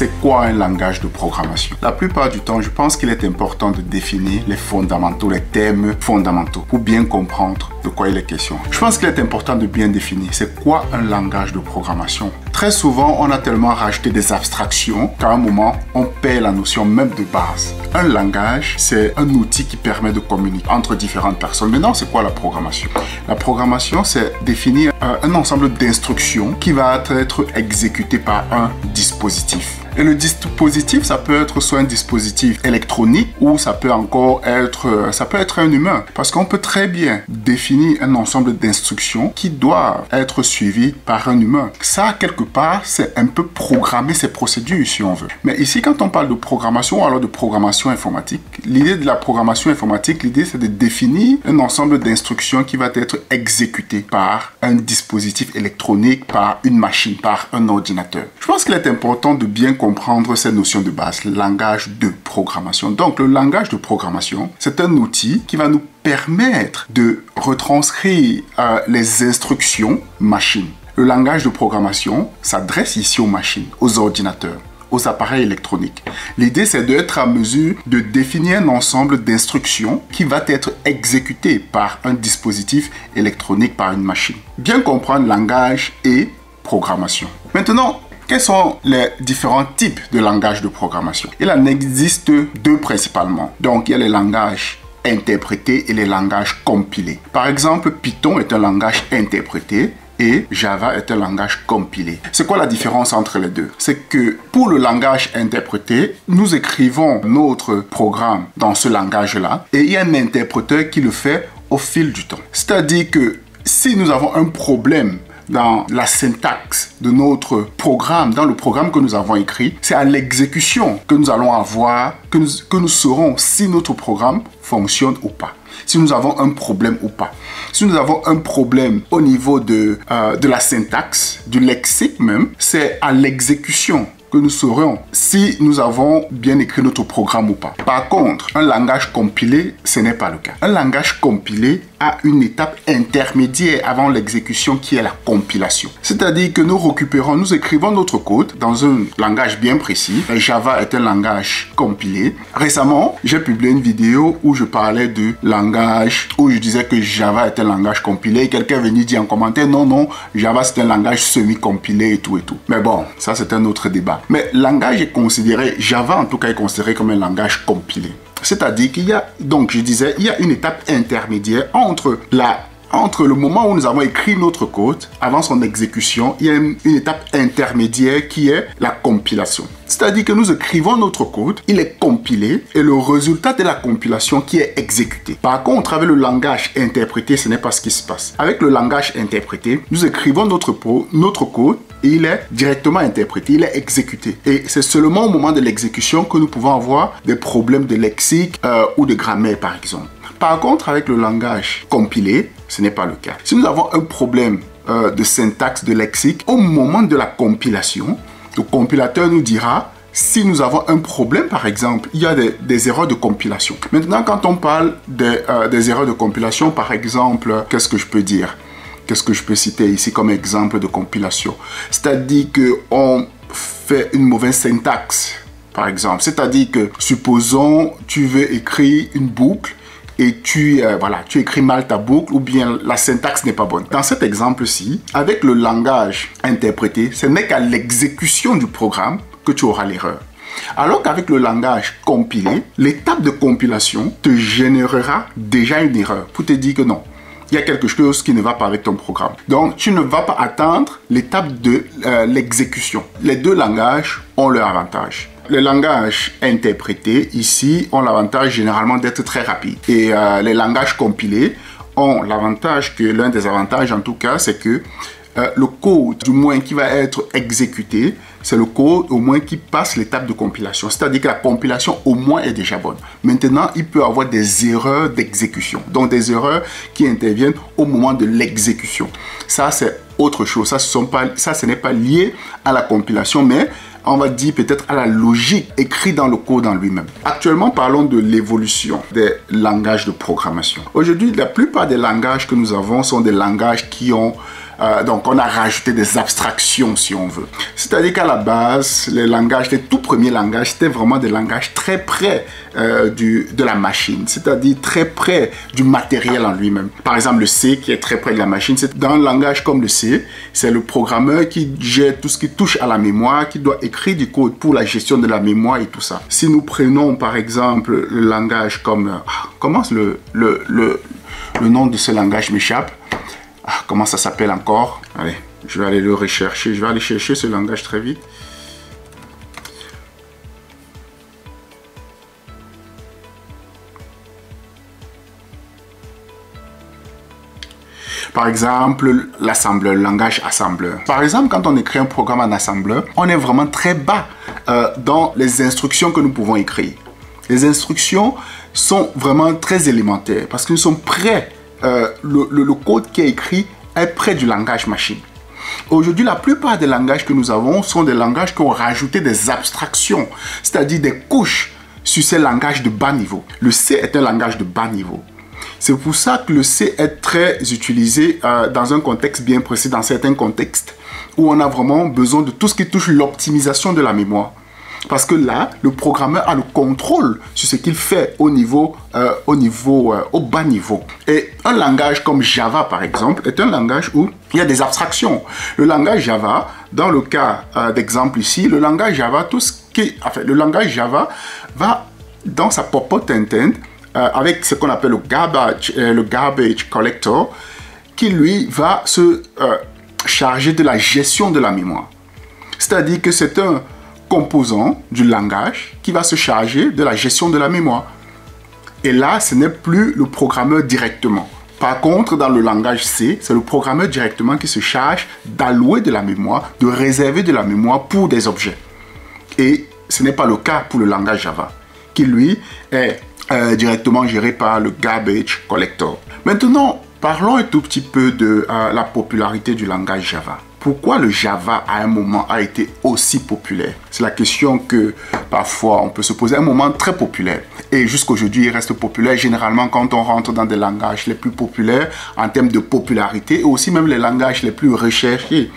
c'est quoi un langage de programmation? La plupart du temps, je pense qu'il est important de définir les fondamentaux, les thèmes fondamentaux pour bien comprendre de quoi il est question. Je pense qu'il est important de bien définir c'est quoi un langage de programmation. Très souvent, on a tellement rajouté des abstractions qu'à un moment, on perd la notion même de base. Un langage, c'est un outil qui permet de communiquer entre différentes personnes. Maintenant, c'est quoi la programmation? La programmation, c'est définir un ensemble d'instructions qui va être exécuté par un dispositif. Et le dispositif, ça peut être soit un dispositif électronique ou ça peut encore être, un humain. Parce qu'on peut très bien définir un ensemble d'instructions qui doivent être suivies par un humain. Ça, quelque part, c'est un peu programmer ces procédures, si on veut. Mais ici, quand on parle de programmation ou alors de programmation informatique, l'idée de la programmation informatique, l'idée, c'est de définir un ensemble d'instructions qui va être exécuté par un dispositif électronique, par une machine, par un ordinateur. Je pense qu'il est important de bien comprendre ces notions de base, le langage de programmation. Donc, le langage de programmation, c'est un outil qui va nous permettre de retranscrire les instructions machines. Le langage de programmation s'adresse ici aux machines, aux ordinateurs, aux appareils électroniques. L'idée, c'est d'être à mesure de définir un ensemble d'instructions qui va être exécuté par un dispositif électronique, par une machine. Bien comprendre langage et programmation. Maintenant, quels sont les différents types de langages de programmation? Il en existe deux principalement. Donc, il y a les langages interprétés et les langages compilés. Par exemple, Python est un langage interprété et Java est un langage compilé. C'est quoi la différence entre les deux? C'est que pour le langage interprété, nous écrivons notre programme dans ce langage-là et il y a un interpréteur qui le fait au fil du temps. C'est-à-dire que si nous avons un problème dans la syntaxe de notre programme, dans le programme que nous avons écrit, c'est à l'exécution que nous allons avoir, que nous saurons si notre programme fonctionne ou pas. Si nous avons un problème ou pas. Si nous avons un problème au niveau de la syntaxe, du lexique même, c'est à l'exécution que nous saurons si nous avons bien écrit notre programme ou pas. Par contre, un langage compilé, ce n'est pas le cas. Un langage compilé a une étape intermédiaire avant l'exécution qui est la compilation. C'est-à-dire que nous écrivons notre code dans un langage bien précis. Java est un langage compilé. Récemment, j'ai publié une vidéo où je parlais de langage, où je disais que Java est un langage compilé. Quelqu'un est venu dire en commentaire, non, Java c'est un langage semi-compilé et tout. Mais bon, ça c'est un autre débat. Mais langage est considéré, Java en tout cas est considéré comme un langage compilé. C'est-à-dire qu'il y a, donc je disais, il y a une étape intermédiaire entre le moment où nous avons écrit notre code, avant son exécution, il y a une étape intermédiaire qui est la compilation. C'est-à-dire que nous écrivons notre code, il est compilé et le résultat de la compilation qui est exécuté. Par contre, avec le langage interprété, ce n'est pas ce qui se passe. Avec le langage interprété, nous écrivons notre code et il est directement interprété, il est exécuté. Et c'est seulement au moment de l'exécution que nous pouvons avoir des problèmes de lexique ou de grammaire, par exemple. Par contre, avec le langage compilé, ce n'est pas le cas. Si nous avons un problème de syntaxe, de lexique, au moment de la compilation, le compilateur nous dira si nous avons un problème, par exemple, il y a des erreurs de compilation. Maintenant, quand on parle des erreurs de compilation, par exemple, qu'est-ce que je peux dire? Qu'est-ce que je peux citer ici comme exemple de compilation? C'est-à-dire qu'on fait une mauvaise syntaxe, par exemple. C'est-à-dire que, supposons, tu veux écrire une boucle et tu écris mal ta boucle ou bien la syntaxe n'est pas bonne. Dans cet exemple-ci, avec le langage interprété, ce n'est qu'à l'exécution du programme que tu auras l'erreur. Alors qu'avec le langage compilé, l'étape de compilation te générera déjà une erreur pour te dire que non, il y a quelque chose qui ne va pas avec ton programme. Donc, tu ne vas pas attendre l'étape de l'exécution. Les deux langages ont leur avantage. Les langages interprétés, ici, ont l'avantage généralement d'être très rapides. Et les langages compilés ont l'avantage que, l'un des avantages en tout cas, c'est que le code, du moins, qui va être exécuté, c'est le code au moins qui passe l'étape de compilation. C'est-à-dire que la compilation au moins est déjà bonne. Maintenant, il peut y avoir des erreurs d'exécution. Donc des erreurs qui interviennent au moment de l'exécution. Ça, c'est autre chose. Ça, ce n'est pas lié à la compilation, mais on va dire peut-être à la logique écrite dans le code en lui-même. Actuellement, parlons de l'évolution des langages de programmation. Aujourd'hui, la plupart des langages que nous avons sont des langages qui ont donc on a rajouté des abstractions si on veut. C'est-à-dire qu'à la base, les langages, les tout premiers langages, c'était vraiment des langages très près de la machine, c'est-à-dire très près du matériel en lui-même. Par exemple, le C qui est très près de la machine, c'est dans un langage comme le C, c'est le programmeur qui gère tout ce qui touche à la mémoire, qui doit écrire du code pour la gestion de la mémoire et tout ça. Si nous prenons par exemple le langage comme... comment le nom de ce langage m'échappe. Comment ça s'appelle encore? Allez, je vais aller le rechercher. Je vais aller chercher ce langage très vite. Par exemple, l'assembleur, le langage assembleur. Par exemple, quand on écrit un programme en assembleur, on est vraiment très bas dans les instructions que nous pouvons écrire. Les instructions sont vraiment très élémentaires parce que nous sommes près, le code qui est écrit est près du langage machine. Aujourd'hui, la plupart des langages que nous avons sont des langages qui ont rajouté des abstractions, c'est-à-dire des couches sur ces langages de bas niveau. Le C est un langage de bas niveau. C'est pour ça que le C est très utilisé dans un contexte bien précis, dans certains contextes où on a vraiment besoin de tout ce qui touche l'optimisation de la mémoire. Parce que là, le programmeur a le contrôle sur ce qu'il fait au bas niveau. Et un langage comme Java, par exemple, est un langage où il y a des abstractions. Le langage Java, dans le cas d'exemple ici, le langage Java, le langage Java va dans sa purport intent avec ce qu'on appelle le garbage collector, qui lui va se charger de la gestion de la mémoire. C'est-à-dire que c'est un composant du langage qui va se charger de la gestion de la mémoire. Et là, ce n'est plus le programmeur directement. Par contre, dans le langage C, c'est le programmeur directement qui se charge d'allouer de la mémoire, de réserver de la mémoire pour des objets. Et ce n'est pas le cas pour le langage Java, qui lui est directement géré par le garbage collector. Maintenant, parlons un tout petit peu de la popularité du langage Java. Pourquoi le Java à un moment a été aussi populaire? C'est la question que parfois on peut se poser. À un moment très populaire. Et jusqu'aujourd'hui, il reste populaire. Généralement, quand on rentre dans des langages les plus populaires en termes de popularité et aussi même les langages les plus recherchés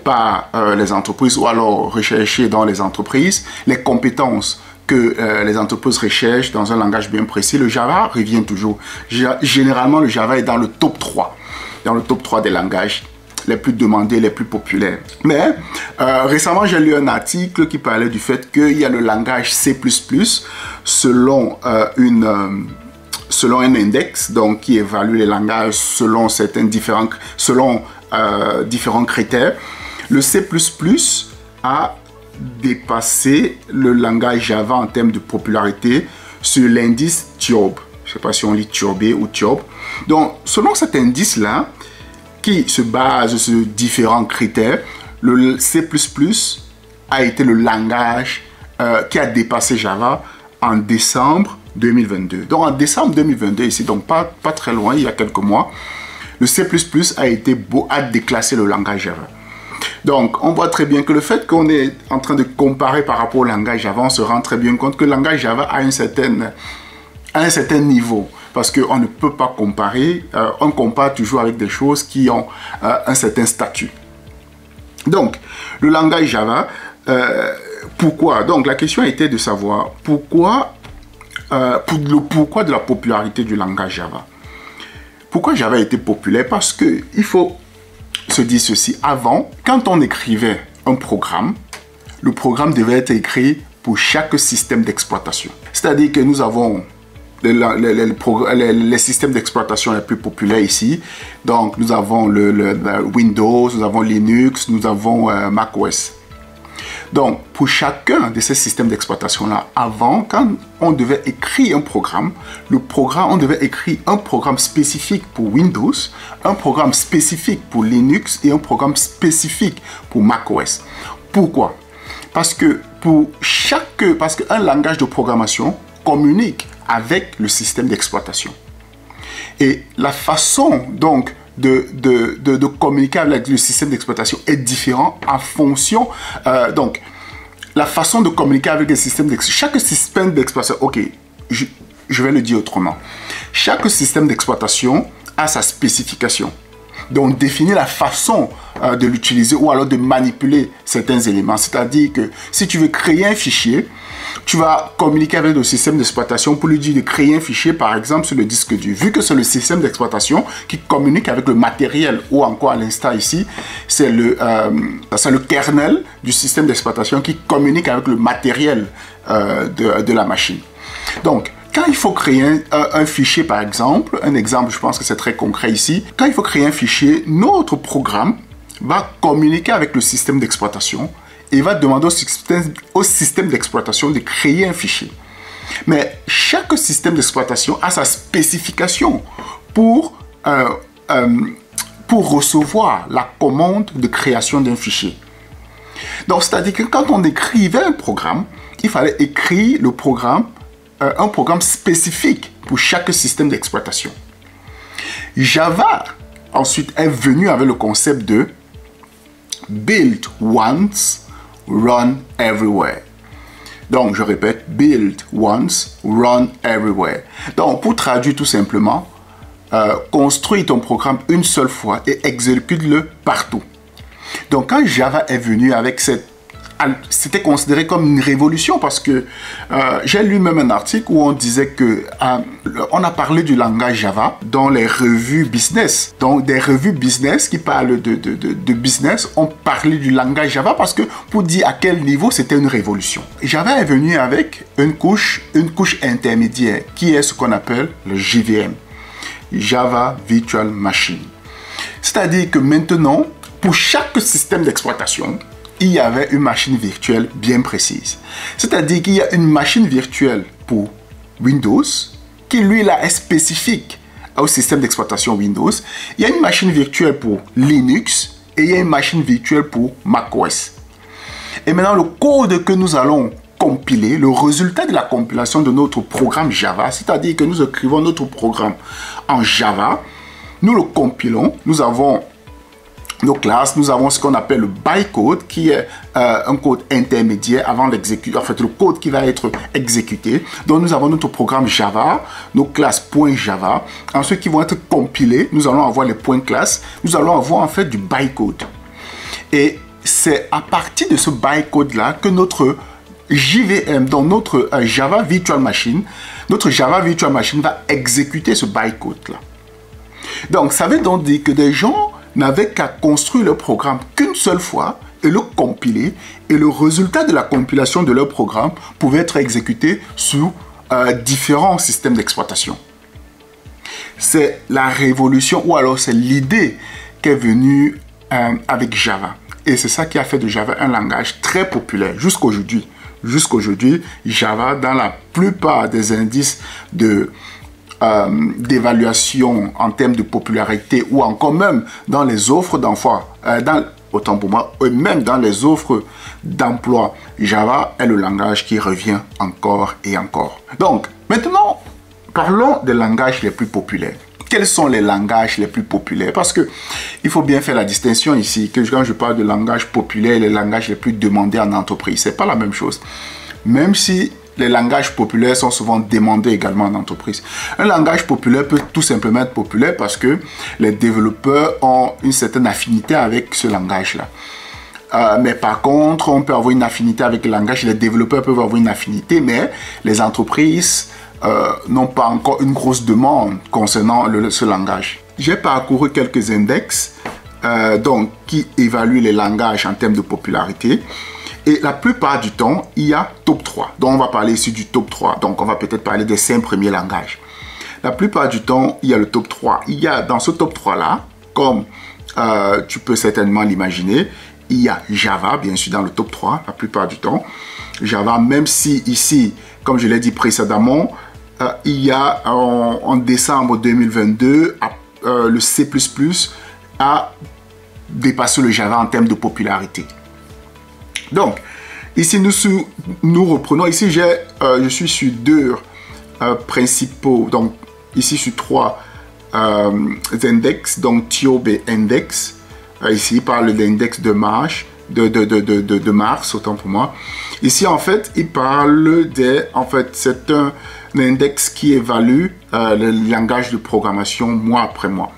par les entreprises ou alors recherchés dans les entreprises, les compétences que les entreprises recherchent dans un langage bien précis, le Java revient toujours. Généralement, le Java est dans le top 3. Dans le top 3 des langages les plus demandés, les plus populaires. Mais récemment, j'ai lu un article qui parlait du fait qu'il y a le langage C++ selon un index donc, qui évalue les langages selon différents critères. Le C++ a dépassé le langage Java en termes de popularité sur l'indice TIOB. Je ne sais pas si on lit TIOB ou TIOB. Donc, selon cet indice-là, qui se base sur différents critères, le C++ a été le langage qui a dépassé Java en décembre 2022. Donc en décembre 2022, ici, donc pas très loin, il y a quelques mois, le C++ a déclassé le langage Java. Donc on voit très bien que le fait qu'on est en train de comparer par rapport au langage Java, on se rend très bien compte que le langage Java a un certain niveau. Parce qu'on ne peut pas comparer, on compare toujours avec des choses qui ont un certain statut. Donc, le langage Java, pourquoi? Donc, la question était de savoir pourquoi de la popularité du langage Java. Pourquoi Java a été populaire? Parce qu'il faut se dire ceci. Avant, quand on écrivait un programme, le programme devait être écrit pour chaque système d'exploitation. C'est-à-dire que nous avons les systèmes d'exploitation les plus populaires ici. Donc, nous avons le Windows, nous avons Linux, nous avons macOS. Donc, pour chacun de ces systèmes d'exploitation-là, avant, quand on devait écrire un programme, on devait écrire un programme spécifique pour Windows, un programme spécifique pour Linux et un programme spécifique pour macOS. Pourquoi? Parce qu'un langage de programmation communique avec le système d'exploitation. Et la façon donc de communiquer avec le système d'exploitation est différente en fonction donc la façon de communiquer avec le système d'exploitation. Chaque système d'exploitation, ok, je vais le dire autrement. Chaque système d'exploitation a sa spécification. Donc, définir la façon de l'utiliser ou alors de manipuler certains éléments. C'est-à-dire que si tu veux créer un fichier, tu vas communiquer avec le système d'exploitation pour lui dire de créer un fichier, par exemple, sur le disque dur. Vu que c'est le système d'exploitation qui communique avec le matériel, ou encore à l'instant ici, c'est le kernel du système d'exploitation qui communique avec le matériel de la machine. Donc, quand il faut créer un fichier, par exemple, un exemple, je pense que c'est très concret ici, quand il faut créer un fichier, notre programme va communiquer avec le système d'exploitation et va demander au système d'exploitation de créer un fichier. Mais chaque système d'exploitation a sa spécification pour recevoir la commande de création d'un fichier. Donc, c'est-à-dire que quand on écrivait un programme, il fallait écrire le programme, un programme spécifique pour chaque système d'exploitation. Java, ensuite, est venu avec le concept de build once, run everywhere. Donc, je répète, build once, run everywhere. Donc, pour traduire tout simplement, construis ton programme une seule fois et exécute-le partout. Donc, quand Java est venu avec cette... C'était considéré comme une révolution parce que j'ai lu même un article où on disait que on a parlé du langage Java dans les revues business. Donc des revues business qui parlent de business ont parlé du langage Java parce que pour dire à quel niveau c'était une révolution. Java est venu avec une couche intermédiaire qui est ce qu'on appelle le JVM, Java Virtual Machine. C'est-à-dire que maintenant, pour chaque système d'exploitation, il y avait une machine virtuelle bien précise. C'est-à-dire qu'il y a une machine virtuelle pour Windows, qui lui là est spécifique au système d'exploitation Windows. Il y a une machine virtuelle pour Linux et il y a une machine virtuelle pour macOS. Et maintenant, le code que nous allons compiler, le résultat de la compilation de notre programme Java, c'est-à-dire que nous écrivons notre programme en Java, nous le compilons, nous avons nos classes, nous avons ce qu'on appelle le bytecode qui est un code intermédiaire avant l'exécution, en fait le code qui va être exécuté. Donc nous avons notre programme Java, nos classes .java, ensuite qui vont être compilés, nous allons avoir les points classes, nous allons avoir en fait du bytecode. Et c'est à partir de ce bytecode là que notre JVM, donc notre Java Virtual Machine, va exécuter ce bytecode là. Donc ça veut donc dire que des gens n'avaient qu'à construire le programme qu'une seule fois et le compiler, et le résultat de la compilation de leur programme pouvait être exécuté sur différents systèmes d'exploitation. C'est la révolution, ou alors c'est l'idée qui est venue avec Java. Et c'est ça qui a fait de Java un langage très populaire jusqu'aujourd'hui. Jusqu'aujourd'hui, Java, dans la plupart des indices d'évaluation en termes de popularité ou encore même dans les offres d'emploi, autant pour moi, même dans les offres d'emploi, Java est le langage qui revient encore et encore. Donc, maintenant, parlons des langages les plus populaires. Quels sont les langages les plus populaires? Parce que il faut bien faire la distinction ici, que quand je parle de langage populaire, les langages les plus demandés en entreprise, c'est pas la même chose. Même si les langages populaires sont souvent demandés également en entreprise. Un langage populaire peut tout simplement être populaire parce que les développeurs ont une certaine affinité avec ce langage-là. Mais par contre, on peut avoir une affinité avec le langage, les développeurs peuvent avoir une affinité, mais les entreprises n'ont pas encore une grosse demande concernant ce langage. J'ai parcouru quelques index qui évaluent les langages en termes de popularité. Et la plupart du temps, il y a top 3. Donc, on va parler ici du top 3. Donc, on va peut-être parler des 5 premiers langages. La plupart du temps, il y a le top 3. Il y a dans ce top 3-là, comme tu peux certainement l'imaginer, il y a Java, bien sûr, dans le top 3, la plupart du temps. Java, même si ici, comme je l'ai dit précédemment, il y a en décembre 2022, le C++ a dépassé le Java en termes de popularité. Donc, ici, nous reprenons. Ici, je suis sur 2 principaux. Donc, ici, sur 3 index. Donc, TIOB et index. Ici, il parle d'index de Mars, de Mars, autant pour moi. Ici, en fait, il parle des... En fait, c'est un index qui évalue le langage de programmation mois après mois.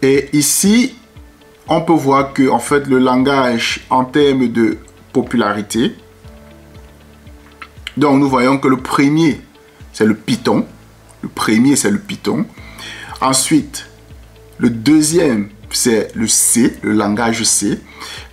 Et ici, on peut voir que en fait le langage en termes de popularité, donc nous voyons que le premier c'est le Python. Le premier c'est le Python. Ensuite, le deuxième c'est le C, le langage C,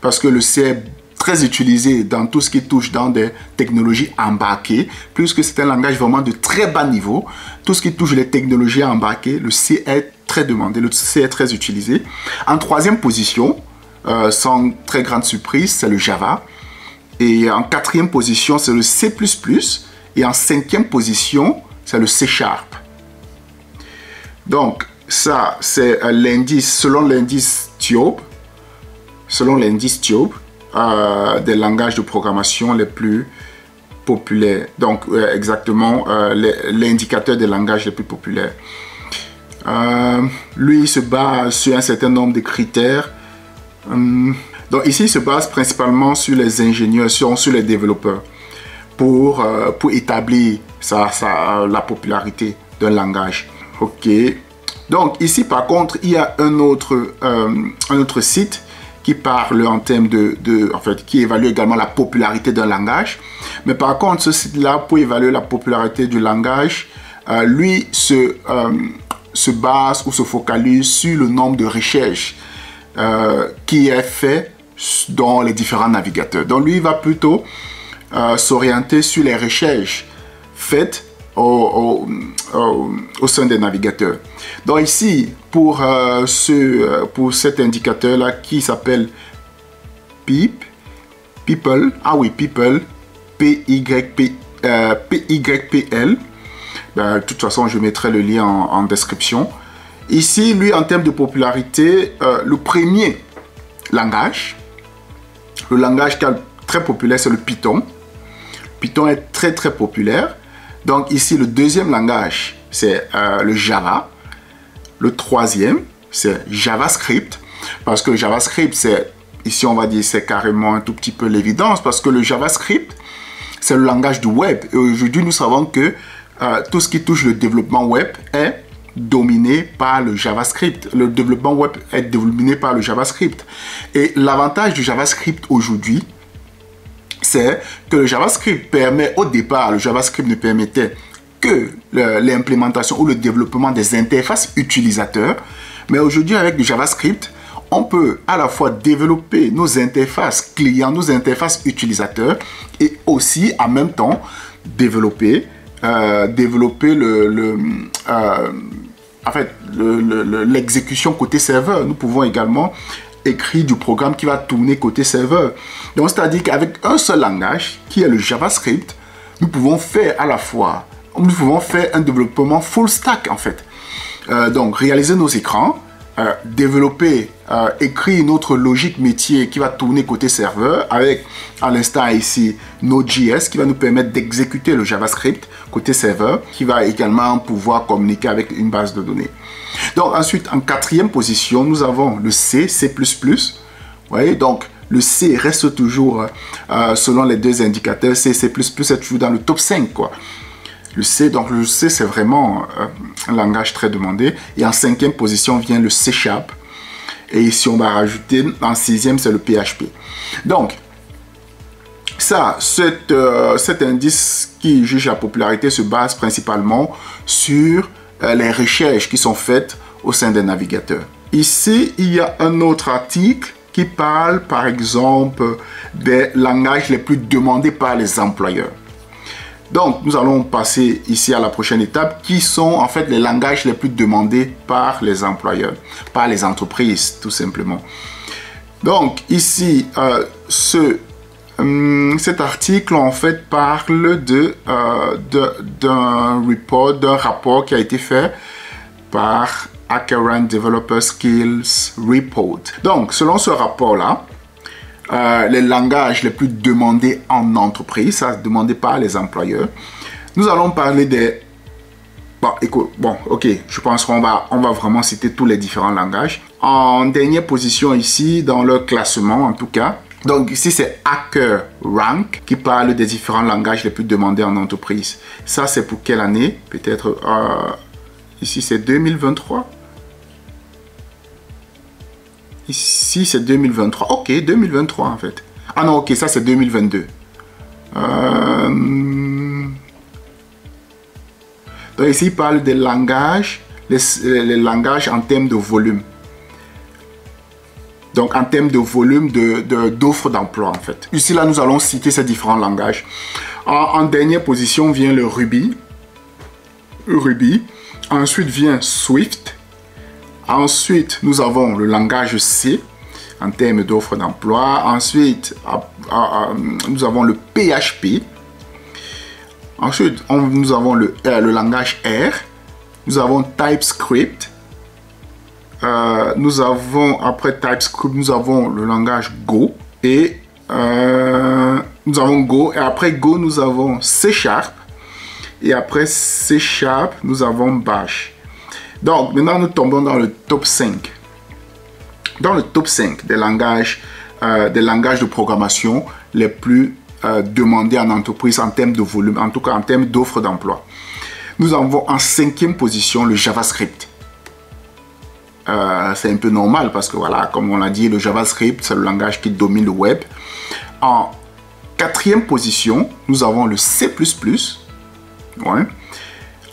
parce que le C est très utilisé dans tout ce qui touche dans des technologies embarquées, puisque c'est un langage vraiment de très bas niveau. Tout ce qui touche les technologies embarquées, le C est très demandé, le C est très utilisé. En troisième position, sans très grande surprise, c'est le Java. Et en quatrième position, c'est le C++. Et en cinquième position, c'est le C#. Donc, ça, c'est l'indice, selon l'indice TIOB, des langages de programmation les plus populaires. Donc, exactement, l'indicateur des langages les plus populaires. Lui, il se base sur un certain nombre de critères. Donc, ici, il se base principalement sur les ingénieurs, sur les développeurs, pour établir la popularité d'un langage. OK. Donc, ici, par contre, il y a un autre site qui parle en termes en fait, qui évalue également la popularité d'un langage. Mais par contre, ce site-là, pour évaluer la popularité du langage, lui se base ou se focalise sur le nombre de recherches qui est fait dans les différents navigateurs. Donc, lui, il va plutôt s'orienter sur les recherches faites au sein des navigateurs. Donc ici, pour cet indicateur-là qui s'appelle People, People, PYPL, de toute façon, je mettrai le lien en description. Ici, lui, en termes de popularité, le premier langage, le langage qui est très populaire, c'est le Python. Python est très très populaire. Donc ici, le deuxième langage, c'est le Java. Le troisième, c'est JavaScript. Parce que JavaScript, ici on va dire, c'est carrément un tout petit peu l'évidence. Parce que le JavaScript, c'est le langage du web. Et aujourd'hui, nous savons que tout ce qui touche le développement web est dominé par le JavaScript. Le développement web est dominé par le JavaScript. Et l'avantage du JavaScript aujourd'hui, c'est que le JavaScript permet, au départ, le JavaScript ne permettait que l'implémentation ou le développement des interfaces utilisateurs. Mais aujourd'hui, avec le JavaScript, on peut à la fois développer nos interfaces clients, nos interfaces utilisateurs et aussi en même temps développer l'exécution côté serveur. Nous pouvons également écrire du programme qui va tourner côté serveur. Donc, c'est-à-dire qu'avec un seul langage, qui est le JavaScript, nous pouvons faire un développement full stack en fait. Donc, réaliser nos écrans, développer, écrire notre logique métier qui va tourner côté serveur avec, à l'instant ici, Node.js qui va nous permettre d'exécuter le JavaScript côté serveur, qui va également pouvoir communiquer avec une base de données. Donc ensuite, en quatrième position, nous avons le C, C++. Vous voyez, donc le C reste toujours, selon les deux indicateurs, C, C++ est toujours dans le top 5, quoi. Le C, donc le C, c'est vraiment un langage très demandé. Et en cinquième position vient le C#. Et ici, on va rajouter, en sixième, c'est le PHP. Donc, cet indice qui juge la popularité se base principalement sur les recherches qui sont faites au sein des navigateurs. Ici, il y a un autre article qui parle, par exemple, des langages les plus demandés par les employeurs. Donc, nous allons passer ici à la prochaine étape, qui sont en fait les langages les plus demandés par les employeurs, par les entreprises, tout simplement. Donc, ici, cet article, en fait, parle d'un rapport qui a été fait par HackerRank Developer Skills Report. Donc, selon ce rapport-là, les langages les plus demandés en entreprise, ça demandé par les employeurs. Nous allons parler des... Bon, écoute, ok, je pense qu'on va vraiment citer tous les différents langages. En dernière position ici, dans leur classement en tout cas, donc ici c'est HackerRank qui parle des différents langages les plus demandés en entreprise. Ça c'est pour quelle année? Peut-être ici c'est 2023. Ici, c'est 2023. Ok, 2023 en fait. Ah non, ok, ça c'est 2022. Donc ici, il parle des langages, les langages en termes de volume. Donc en termes de volume d'offres d'emploi en fait. Ici, là, nous allons citer ces différents langages. En dernière position vient le Ruby. Ensuite vient Swift. Ensuite, nous avons le langage C en termes d'offres d'emploi. Ensuite, nous avons le PHP. Ensuite, nous avons le langage R. Nous avons TypeScript. Nous avons, après TypeScript, nous avons le langage Go. Et nous avons Go. Et après Go, nous avons C#. Et après C#, nous avons Bash. Donc, maintenant, nous tombons dans le top 5. Dans le top 5 des langages de programmation les plus demandés en entreprise en termes de volume, en tout cas en termes d'offres d'emploi. Nous avons en 5e position le JavaScript. C'est un peu normal parce que voilà, comme on l'a dit, le JavaScript, c'est le langage qui domine le web. En 4e position, nous avons le C++. Ouais.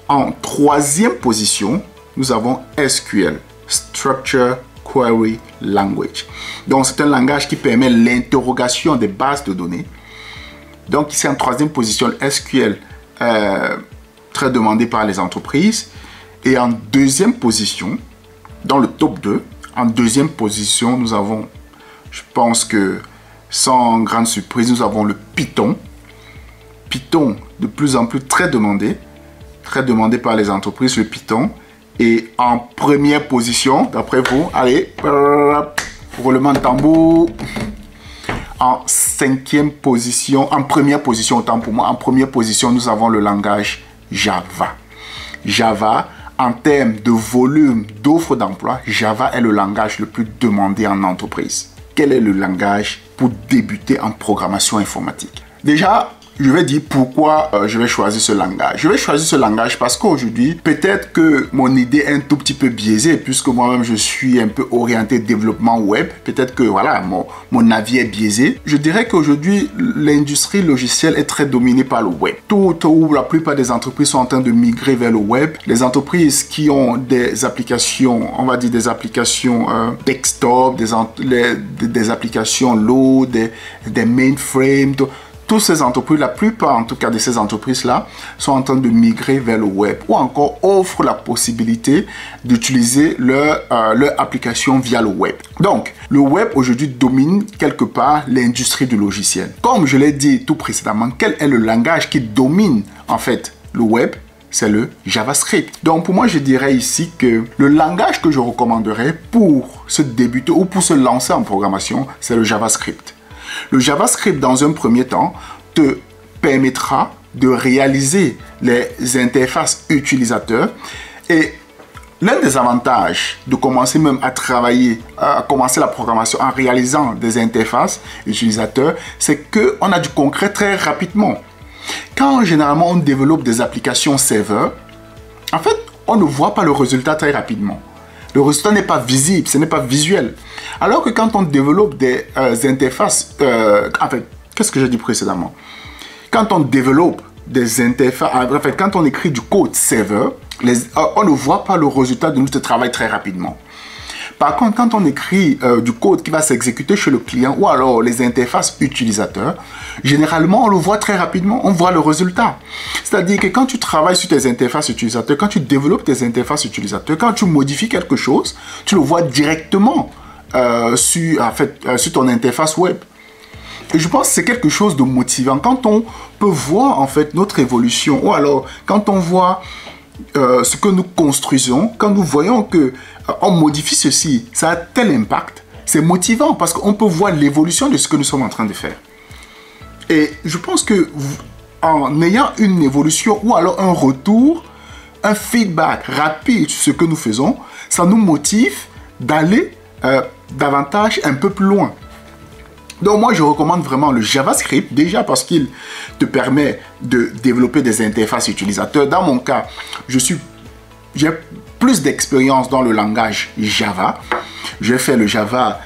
En 3e position, nous avons SQL, Structure Query Language. Donc, c'est un langage qui permet l'interrogation des bases de données. Donc, ici en 3e position, le SQL, très demandé par les entreprises. Et en 2e position, dans le top 2, en 2e position, nous avons, je pense que sans grande surprise, nous avons le Python. Python, de plus en plus très demandé par les entreprises, le Python. Et en première position, d'après vous, allez, roulement de tambour. En 5e position, en première position, autant pour moi, en première position, nous avons le langage Java. Java, en termes de volume d'offres d'emploi, Java est le langage le plus demandé en entreprise. Quel est le langage pour débuter en programmation informatique? Déjà, je vais dire pourquoi je vais choisir ce langage. Je vais choisir ce langage parce qu'aujourd'hui, peut-être que mon idée est un tout petit peu biaisée puisque moi-même je suis un peu orienté développement web. Peut-être que voilà, mon avis est biaisé. Je dirais qu'aujourd'hui, l'industrie logicielle est très dominée par le web. La plupart des entreprises sont en train de migrer vers le web. Les entreprises qui ont des applications, on va dire des applications desktop, des applications low, des mainframes, toutes ces entreprises, la plupart en tout cas de ces entreprises-là, sont en train de migrer vers le web ou encore offrent la possibilité d'utiliser leur application via le web. Donc, le web aujourd'hui domine quelque part l'industrie du logiciel. Comme je l'ai dit tout précédemment, quel est le langage qui domine en fait le web? C'est le JavaScript. Donc pour moi, je dirais ici que le langage que je recommanderais pour se débuter ou pour se lancer en programmation, c'est le JavaScript. Le JavaScript, dans un premier temps, te permettra de réaliser les interfaces utilisateurs. Et l'un des avantages de commencer même à travailler, à commencer la programmation en réalisant des interfaces utilisateurs, c'est qu'on a du concret très rapidement. Quand généralement on développe des applications serveurs, en fait, on ne voit pas le résultat très rapidement. Le résultat n'est pas visible, ce n'est pas visuel. Alors que quand on développe des interfaces, en fait, qu'est-ce que j'ai dit précédemment? Quand on développe des interfaces, en fait, quand on écrit du code serveur, on ne voit pas le résultat de notre travail très rapidement. Par contre, quand on écrit du code qui va s'exécuter chez le client ou alors les interfaces utilisateurs, généralement, on le voit très rapidement, on voit le résultat. C'est-à-dire que quand tu travailles sur tes interfaces utilisateurs, quand tu développes tes interfaces utilisateurs, quand tu modifies quelque chose, tu le vois directement sur ton interface web. Et je pense que c'est quelque chose de motivant. Quand on peut voir en fait notre évolution ou alors quand on voit ce que nous construisons, quand nous voyons que on modifie ceci, ça a tel impact, c'est motivant parce qu'on peut voir l'évolution de ce que nous sommes en train de faire. Et je pense que en ayant une évolution ou alors un retour, un feedback rapide sur ce que nous faisons, ça nous motive d'aller davantage un peu plus loin. Donc moi je recommande vraiment le JavaScript déjà parce qu'il te permet de développer des interfaces utilisateurs. Dans mon cas, j'ai plus d'expérience dans le langage Java. J'ai fait le Java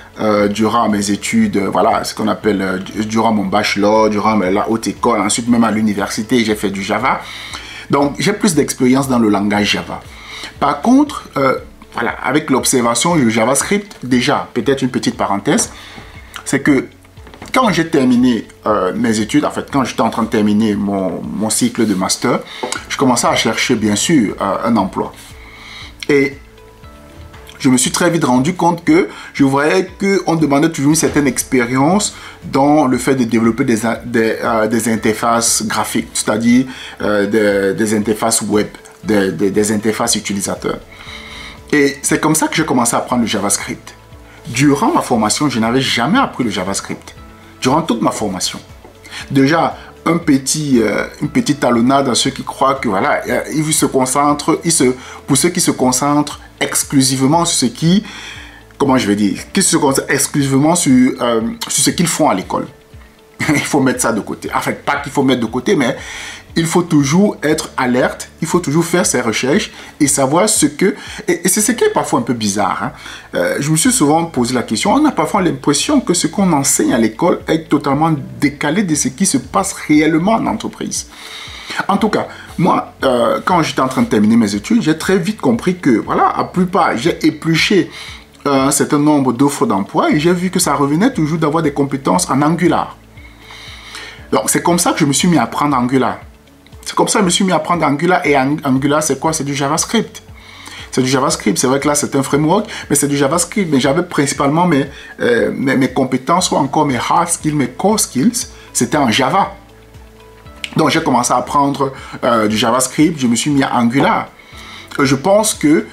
durant mes études, voilà, ce qu'on appelle durant mon bachelor, durant la haute école, ensuite même à l'université, j'ai fait du Java. Donc, j'ai plus d'expérience dans le langage Java. Par contre, voilà, avec l'observation du JavaScript, déjà, peut-être une petite parenthèse, c'est que quand j'ai terminé mes études, en fait, quand j'étais en train de terminer mon cycle de master, je commençais à chercher, bien sûr, un emploi. Et je me suis très vite rendu compte que je voyais qu'on demandait toujours une certaine expérience dans le fait de développer des interfaces graphiques, c'est-à-dire des interfaces web, des interfaces utilisateurs. Et c'est comme ça que j'ai commencé à apprendre le JavaScript. Durant ma formation, je n'avais jamais appris le JavaScript. Durant toute ma formation. Déjà, une petite talonnade à ceux qui croient que voilà, ils se concentrent, pour ceux qui se concentrent exclusivement sur ce qui, comment je vais dire, qui se concentrent exclusivement sur ce qu'ils font à l'école. Il faut mettre ça de côté. En fait, pas qu'il faut mettre de côté, mais il faut toujours être alerte, il faut toujours faire ses recherches et savoir ce que... Et c'est ce qui est parfois un peu bizarre. Hein. Je me suis souvent posé la question, on a parfois l'impression que ce qu'on enseigne à l'école est totalement décalé de ce qui se passe réellement en entreprise. En tout cas, moi, quand j'étais en train de terminer mes études, j'ai très vite compris que, voilà, à plupart, j'ai épluché un certain nombre d'offres d'emploi et j'ai vu que ça revenait toujours d'avoir des compétences en Angular. Donc, c'est comme ça que je me suis mis à apprendre Angular. C'est comme ça que je me suis mis à apprendre Angular. Et Angular, c'est quoi? C'est du JavaScript. C'est du JavaScript. C'est vrai que là, c'est un framework, mais c'est du JavaScript. Mais j'avais principalement mes compétences ou encore mes hard skills, mes core skills, c'était en Java. Donc, j'ai commencé à apprendre du JavaScript. Je me suis mis à Angular. Je pense que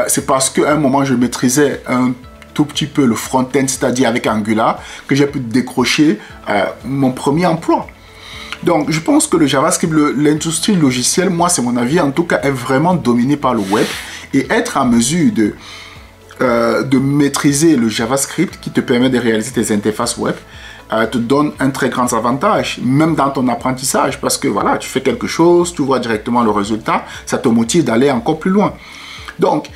c'est parce qu'à un moment, je maîtrisais un tout petit peu le front-end, c'est-à-dire avec Angular, que j'ai pu décrocher mon premier emploi. Donc, je pense que le JavaScript, l'industrie logicielle, moi, c'est mon avis, en tout cas, est vraiment dominée par le web. Et être en mesure de maîtriser le JavaScript qui te permet de réaliser tes interfaces web te donne un très grand avantage, même dans ton apprentissage, parce que voilà, tu fais quelque chose, tu vois directement le résultat, ça te motive d'aller encore plus loin. Donc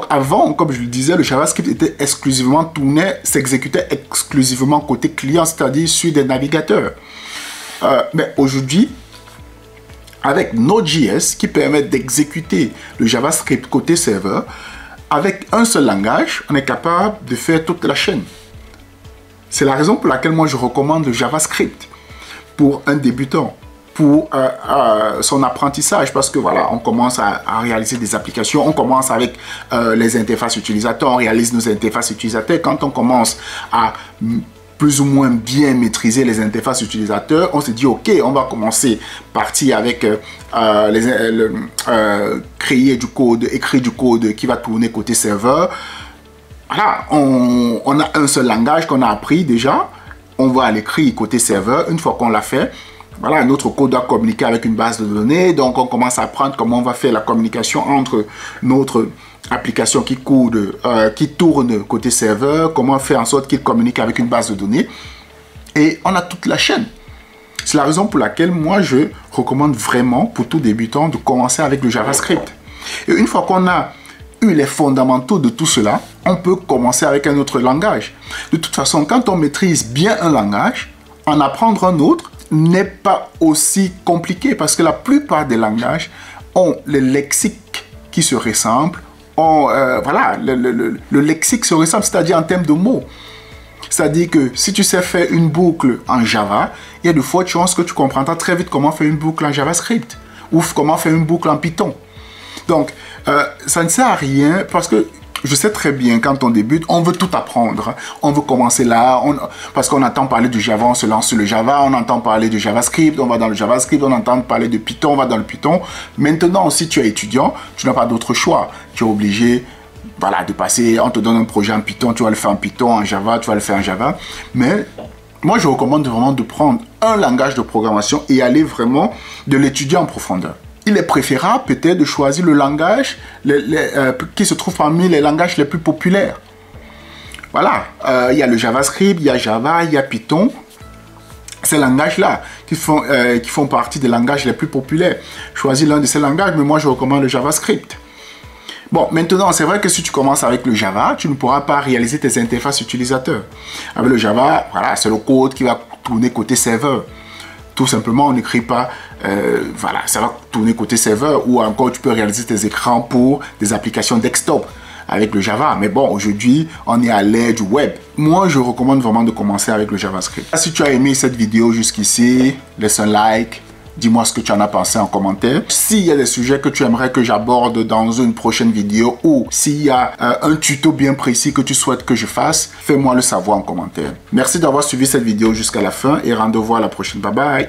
avant, comme je le disais, le JavaScript était exclusivement tourné, s'exécutait exclusivement côté client, c'est-à-dire sur des navigateurs. Mais aujourd'hui, avec Node.js qui permet d'exécuter le JavaScript côté serveur, avec un seul langage, on est capable de faire toute la chaîne. C'est la raison pour laquelle moi je recommande le JavaScript pour un débutant, pour son apprentissage, parce que voilà, on commence à réaliser des applications, on commence avec les interfaces utilisateurs, on réalise nos interfaces utilisateurs. Quand on commence à plus ou moins bien maîtriser les interfaces utilisateurs, on se dit ok, on va commencer partir avec créer du code, écrire du code qui va tourner côté serveur. Voilà, on a un seul langage qu'on a appris déjà, on va l'écrire côté serveur. Une fois qu'on l'a fait, voilà, notre code doit communiquer avec une base de données, donc on commence à apprendre comment on va faire la communication entre notre application qui tourne côté serveur, comment faire en sorte qu'il communique avec une base de données, et on a toute la chaîne. C'est la raison pour laquelle moi je recommande vraiment pour tout débutant de commencer avec le JavaScript. Et une fois qu'on a eu les fondamentaux de tout cela, on peut commencer avec un autre langage. De toute façon, quand on maîtrise bien un langage, en apprendre un autre n'est pas aussi compliqué parce que la plupart des langages ont les lexiques qui se ressemblent. Voilà, le lexique se ressemble, c'est-à-dire en termes de mots. C'est-à-dire que si tu sais faire une boucle en Java, il y a de fortes chances que tu comprendras très vite comment faire une boucle en JavaScript ou comment faire une boucle en Python. Donc, ça ne sert à rien parce que je sais très bien, quand on débute, on veut tout apprendre. On veut commencer là, parce qu'on entend parler du Java, on se lance sur le Java, on entend parler du JavaScript, on va dans le JavaScript, on entend parler de Python, on va dans le Python. Maintenant, si tu es étudiant, tu n'as pas d'autre choix. Tu es obligé, voilà, de passer, on te donne un projet en Python, tu vas le faire en Python, en Java, tu vas le faire en Java. Mais moi, je recommande vraiment de prendre un langage de programmation et aller vraiment de l'étudier en profondeur. Il est préférable peut-être de choisir le langage qui se trouve parmi les langages les plus populaires. Voilà, il y a le JavaScript, il y a Java, il y a Python. Ces langages-là qui font partie des langages les plus populaires. Choisis l'un de ces langages, mais moi je recommande le JavaScript. Bon, maintenant, c'est vrai que si tu commences avec le Java, tu ne pourras pas réaliser tes interfaces utilisateurs. Avec le Java, voilà, c'est le code qui va tourner côté serveur. Tout simplement, on n'écrit pas, voilà, ça va tourner côté serveur, ou encore tu peux réaliser tes écrans pour des applications desktop avec le Java. Mais bon, aujourd'hui, on est à l'ère du web. Moi, je recommande vraiment de commencer avec le JavaScript. Si tu as aimé cette vidéo jusqu'ici, laisse un like. Dis-moi ce que tu en as pensé en commentaire. S'il y a des sujets que tu aimerais que j'aborde dans une prochaine vidéo, ou s'il y a un tuto bien précis que tu souhaites que je fasse, fais-moi le savoir en commentaire. Merci d'avoir suivi cette vidéo jusqu'à la fin et rendez-vous à la prochaine. Bye bye.